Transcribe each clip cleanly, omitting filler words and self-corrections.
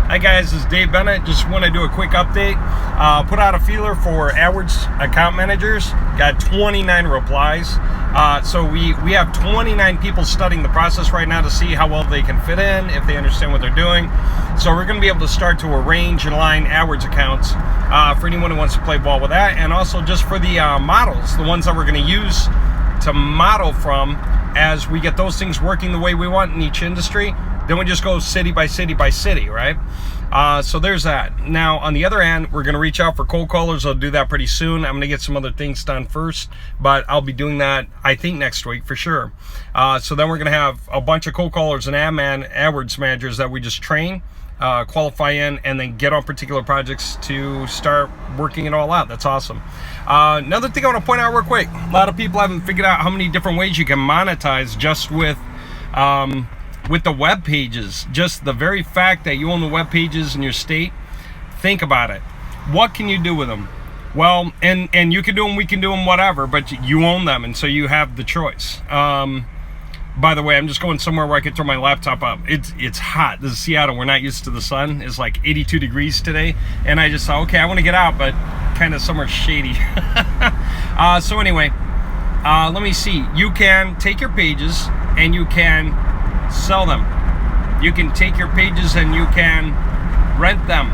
Hi guys, this is Dave Bennett. Just want to do a quick update. Put out a feeler for Adwords Account Managers. Got 29 replies. So we have 29 people studying the process right now to see how well they can fit in, if they understand what they're doing. So we're going to be able to start to arrange and align Adwords accounts for anyone who wants to play ball with that, and also just for the models, the ones that we're going to use to model from as we get those things working the way we want in each industry. Then we just go city by city by city, right? So there's that. Now, on the other hand, we're going to reach out for cold callers. I'll do that pretty soon. I'm going to get some other things done first, but I'll be doing that, I think, next week for sure. So then we're going to have a bunch of cold callers and Adwords managers that we just train, qualify in, and then get on particular projects to start working it all out. That's awesome. Another thing I want to point out real quick. A lot of people haven't figured out how many different ways you can monetize just with the web pages. Just the very fact that you own the web pages in your state, think about it. What can you do with them? Well, and you can do them, we can do them, whatever, but you own them, and so you have the choice. By the way, I'm just going somewhere where I can throw my laptop up. It's hot. This is Seattle. We're not used to the sun. It's like 82 degrees today, and I just thought, okay, I want to get out, but kind of somewhere shady. So anyway, let me see. You can take your pages and you can sell them. You can take your pages and you can rent them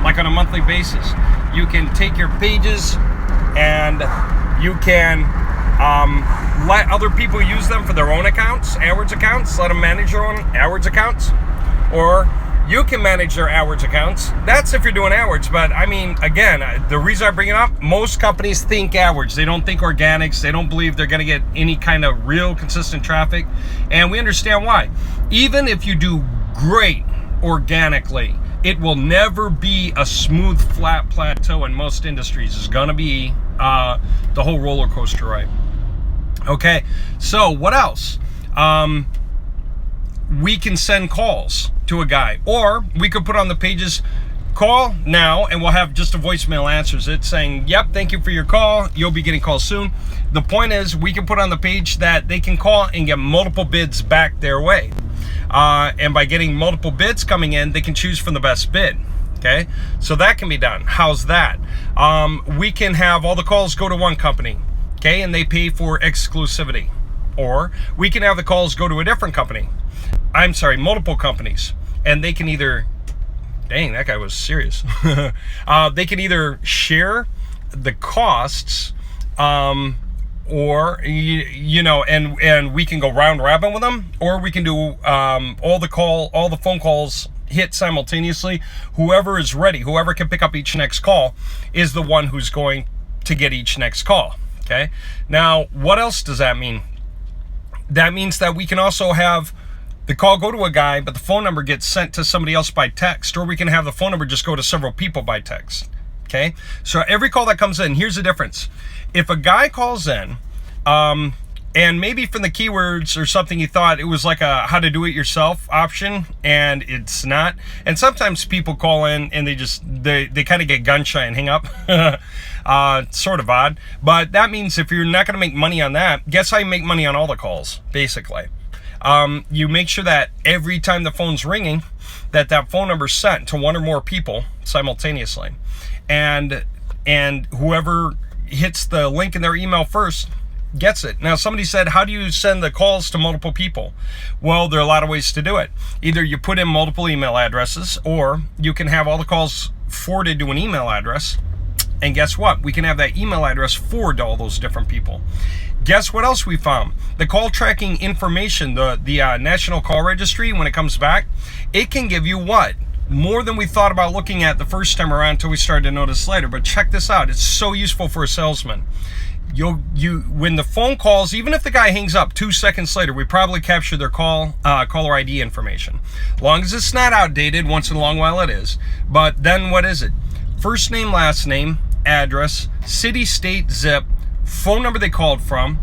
like on a monthly basis. You can take your pages and you can let other people use them for their own accounts, Adwords accounts. Let them manage their own Adwords accounts, or you can manage their Adwords accounts. That's if you're doing Adwords. But I mean, again, the reason I bring it up, most companies think Adwords. They don't think organics. They don't believe they're going to get any kind of real consistent traffic. And we understand why. Even if you do great organically, it will never be a smooth, flat plateau in most industries. It's going to be the whole roller coaster ride. Okay, so what else? We can send calls to a guy, or we could put on the pages, call now, and we'll have just a voicemail answers it saying, yep, thank you for your call, you'll be getting calls soon. The point is, we can put on the page that they can call and get multiple bids back their way. And by getting multiple bids coming in, they can choose from the best bid. Okay, so that can be done. How's that? We can have all the calls go to one company, okay, and they pay for exclusivity. Or we can have the calls go to a different company. I'm sorry, multiple companies, and they can either, dang, that guy was serious. They can either share the costs, or you know, and we can go round robin with them, or we can do all the phone calls hit simultaneously. Whoever is ready, whoever can pick up each next call, is the one who's going to get each next call. Okay. Now, what else does that mean? That means that we can also have the call go to a guy, but the phone number gets sent to somebody else by text, or we can have the phone number just go to several people by text. Okay, so every call that comes in, here's the difference. If a guy calls in, and maybe from the keywords or something, he thought it was like a how to do it yourself option, and it's not. And sometimes people call in and they kind of get gun shy and hang up. Sort of odd, but that means if you're not going to make money on that, guess how you make money on all the calls, basically. You make sure that every time the phone's ringing, that phone number's sent to one or more people simultaneously, and whoever hits the link in their email first gets it. Now, somebody said, how do you send the calls to multiple people? Well, there are a lot of ways to do it. Either you put in multiple email addresses, or you can have all the calls forwarded to an email address. And guess what? We can have that email address forward to all those different people. Guess what else we found? The call tracking information, the National Call Registry, when it comes back, it can give you what? More than we thought about looking at the first time around until we started to notice later. But check this out. It's so useful for a salesman. When the phone calls, even if the guy hangs up 2 seconds later, we probably capture their caller ID information. As long as it's not outdated, once in a long while it is. But then what is it? First name, last name, address, city, state, zip, phone number they called from,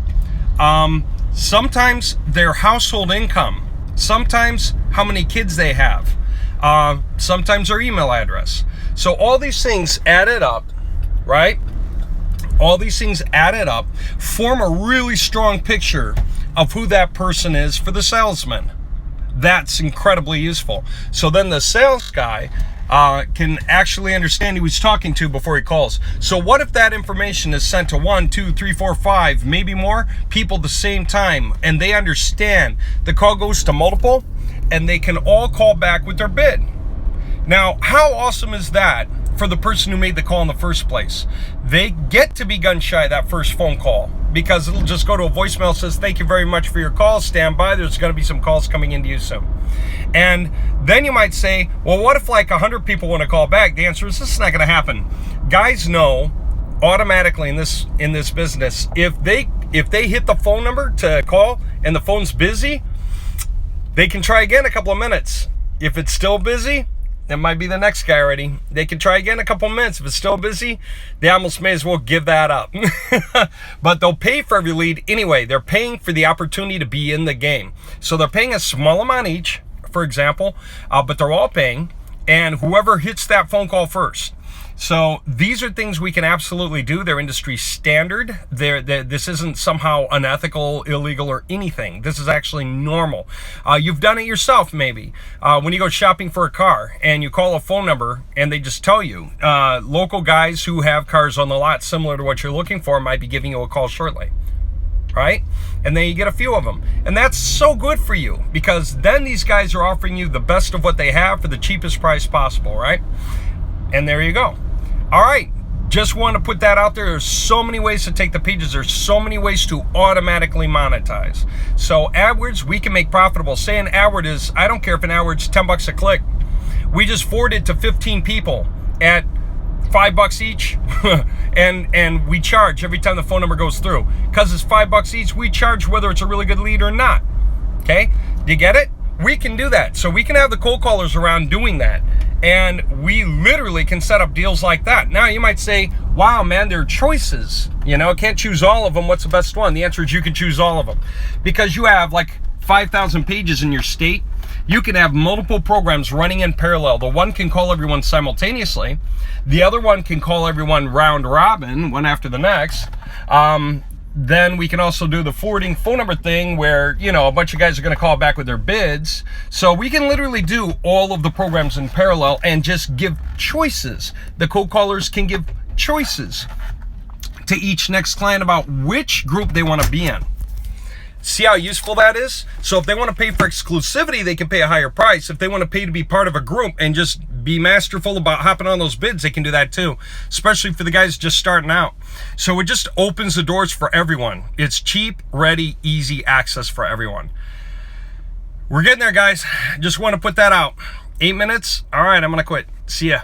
sometimes their household income, sometimes how many kids they have, sometimes their email address. So all these things added up, right? All these things added up form a really strong picture of who that person is for the salesman. That's incredibly useful. So then the sales guy can actually understand who he's talking to before he calls. So what if that information is sent to 1, 2, 3, 4, 5, maybe more people at the same time, and they understand the call goes to multiple, and they can all call back with their bid. Now, how awesome is that for the person who made the call in the first place? They get to be gun shy that first phone call, because it'll just go to a voicemail that says, thank you very much for your call, stand by, there's going to be some calls coming into you soon. And then you might say, well, what if like 100 people want to call back? The answer is, this is not going to happen. Guys know automatically in this business, if they hit the phone number to call and the phone's busy, they can try again a couple of minutes. If it's still busy, that might be the next guy already. They can try again a couple minutes. If it's still busy, they almost may as well give that up. But they'll pay for every lead anyway. They're paying for the opportunity to be in the game. So they're paying a small amount each, for example, but they're all paying, and whoever hits that phone call first. So these are things we can absolutely do. They're industry standard. This isn't somehow unethical, illegal, or anything. This is actually normal. You've done it yourself, maybe. When you go shopping for a car and you call a phone number and they just tell you, local guys who have cars on the lot similar to what you're looking for might be giving you a call shortly. Right? And then you get a few of them. And that's so good for you, because then these guys are offering you the best of what they have for the cheapest price possible, right? And there you go. All right, just want to put that out there. There's so many ways to take the pages. There's so many ways to automatically monetize. So AdWords, we can make profitable. Say an AdWord is, I don't care if an AdWord's $10 a click. We just forwarded to 15 people at $5 each, and we charge every time the phone number goes through. Because it's $5 each, we charge whether it's a really good lead or not. Okay, do you get it? We can do that. So we can have the cold callers around doing that. And we literally can set up deals like that. Now you might say, wow, man, there are choices. You know, can't choose all of them. What's the best one? The answer is you can choose all of them. Because you have like 5,000 pages in your state. You can have multiple programs running in parallel. The one can call everyone simultaneously. The other one can call everyone round robin, one after the next. Then we can also do the forwarding phone number thing where, you know, a bunch of guys are going to call back with their bids. So we can literally do all of the programs in parallel and just give choices. The cold callers can give choices to each next client about which group they want to be in. See how useful that is? So if they want to pay for exclusivity, they can pay a higher price. If they want to pay to be part of a group and just be masterful about hopping on those bids, they can do that too, especially for the guys just starting out. So it just opens the doors for everyone. It's cheap, ready, easy access for everyone. We're getting there, guys. Just want to put that out. 8 minutes. All right, I'm going to quit. See ya.